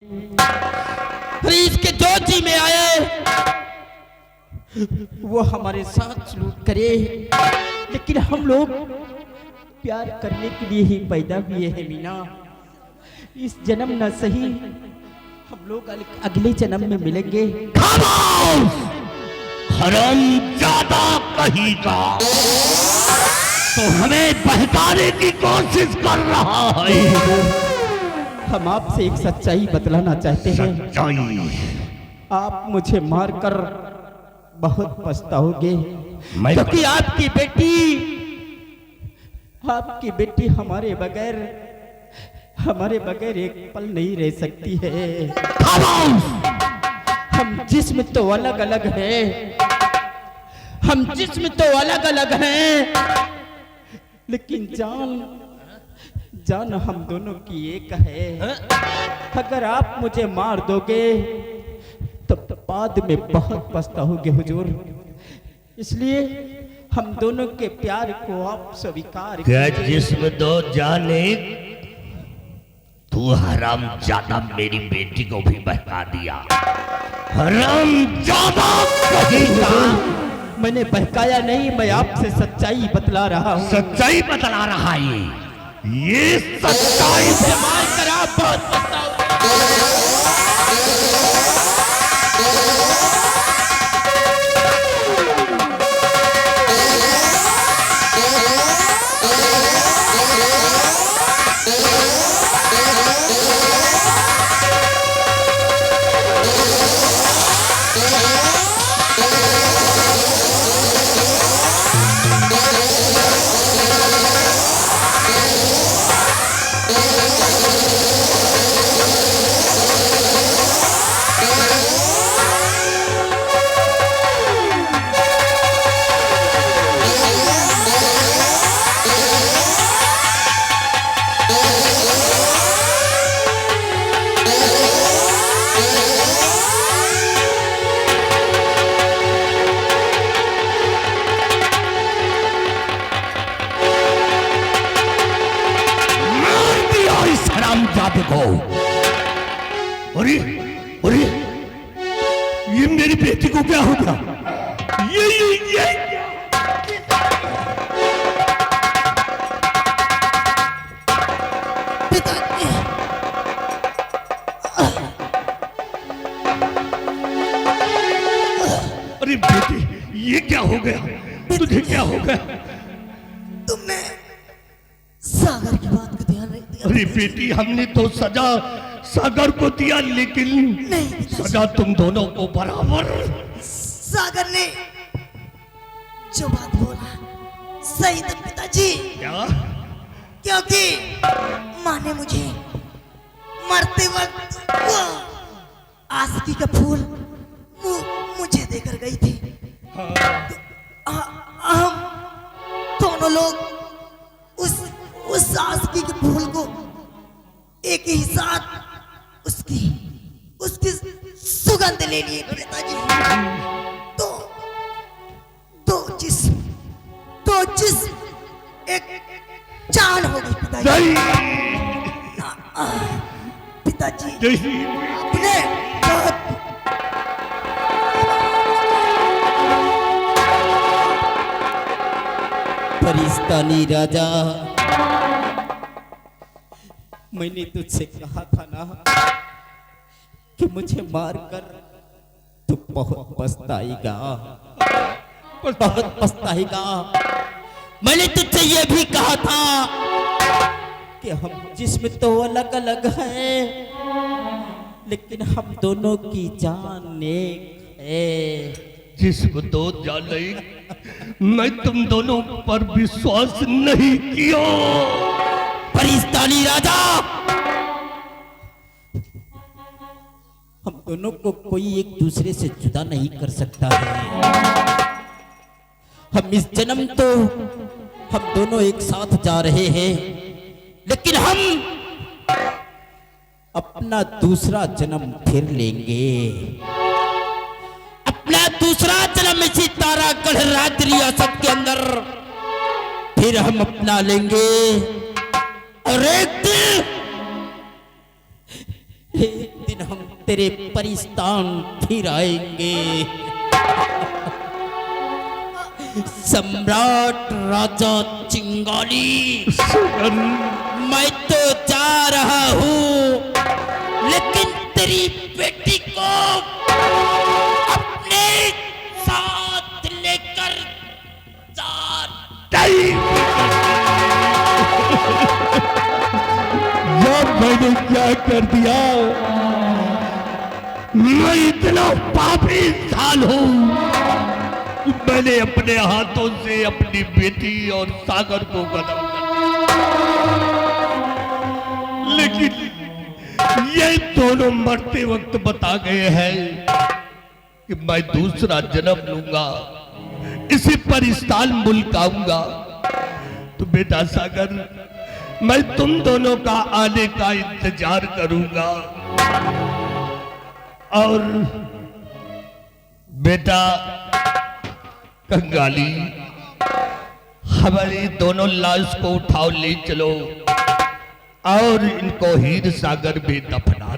अरे इसके जो जी में आए वो हमारे साथ सलूक करे, लेकिन हम लोग प्यार करने के लिए ही पैदा हुए हैं मीना। इस जन्म न सही, हम लोग अगले जन्म में मिलेंगे। हरामजादा कहीं का तो हमें बहकाने की कोशिश कर रहा है। हम आपसे एक सच्चाई बतलाना चाहते हैं। सच्चाई? आप मुझे मारकर बहुत पछताओगे, मैं क्योंकि आपकी बेटी हमारे बगैर एक पल नहीं रह सकती है। हम जिस्म तो अलग अलग हैं, लेकिन जान हम दोनों की एक है। अगर आप मुझे मार दोगे तो बाद में बहुत पछताओगे हुजूर। इसलिए हम दोनों के प्यार को आप स्वीकार क्या जिस्म दो जाने, तू हरामजादा मेरी बेटी को भी बहका दिया। हरामजादा कहीं का। मैंने बहकाया नहीं, मैं आपसे सच्चाई बतला रहा हूँ। सच्चाई बतला रहा है ये सच्चाई से मार कर आप बहुत पछताओगे। को। अरे अरे ये मेरी बेटी को क्या हो गया? ये अरे बेटी ये क्या हो गया? तुझे क्या हो गया? तुमने सागर की बात का ध्यान नहीं दिया। अरे बेटी हमने तो सजा सागर को दिया, लेकिन नहीं सजा तुम दोनों को बराबर। सागर ने जो बात बोला सही था पिताजी। क्या? क्योंकि माँ ने मुझे मरते वक्त वो आशिकी का फूल मुझे देकर गई थी। हम दोनों लोग उस आशिकी के फूल को एक ही साथ उसकी सुगंध ले लिए पिताजी। दो जिस्म एक जान हो गई पिताजी। पिताजी आपने फरिश्तानी राजा, मैंने तुझसे कहा था ना कि मुझे मारकर तू बहुत पछताएगा, बहुत पछताएगा। मैंने तुझसे ये भी कहा था कि हम जिस्म तो अलग अलग हैं, लेकिन हम दोनों की जान एक है। जिस्म दो जान नहीं, मैं तुम दोनों पर विश्वास नहीं किया। फरिश्तानी राजा, हम दोनों को कोई एक दूसरे से जुदा नहीं कर सकता है। हम इस जन्म तो हम दोनों एक साथ जा रहे हैं, लेकिन हम अपना दूसरा जन्म फिर लेंगे। अपना दूसरा जन्म इसी तारागढ़ राज्य रियासत के अंदर फिर हम अपना लेंगे। और एक दिन तेरे परिस्तान फिर आएंगे। सम्राट राजा चिंगाली, सागर मैं तो जा रहा हूँ, लेकिन तेरी बेटी को अपने साथ लेकर जा। यह मैंने क्या कर दिया? मैं इतना पापी इंसान हूं। मैंने अपने हाथों से अपनी बेटी और सागर को कदम कर दिया, लेकिन ये दोनों मरते वक्त बता गए हैं कि मैं दूसरा जन्म लूंगा, इसी पर इस्तांबुल आऊंगा। तो बेटा सागर, मैं तुम दोनों का आने का इंतजार करूंगा। और बेटा कंगाली, हमारी दोनों लाश को उठाओ, ले चलो और इनको हीर सागर में दफना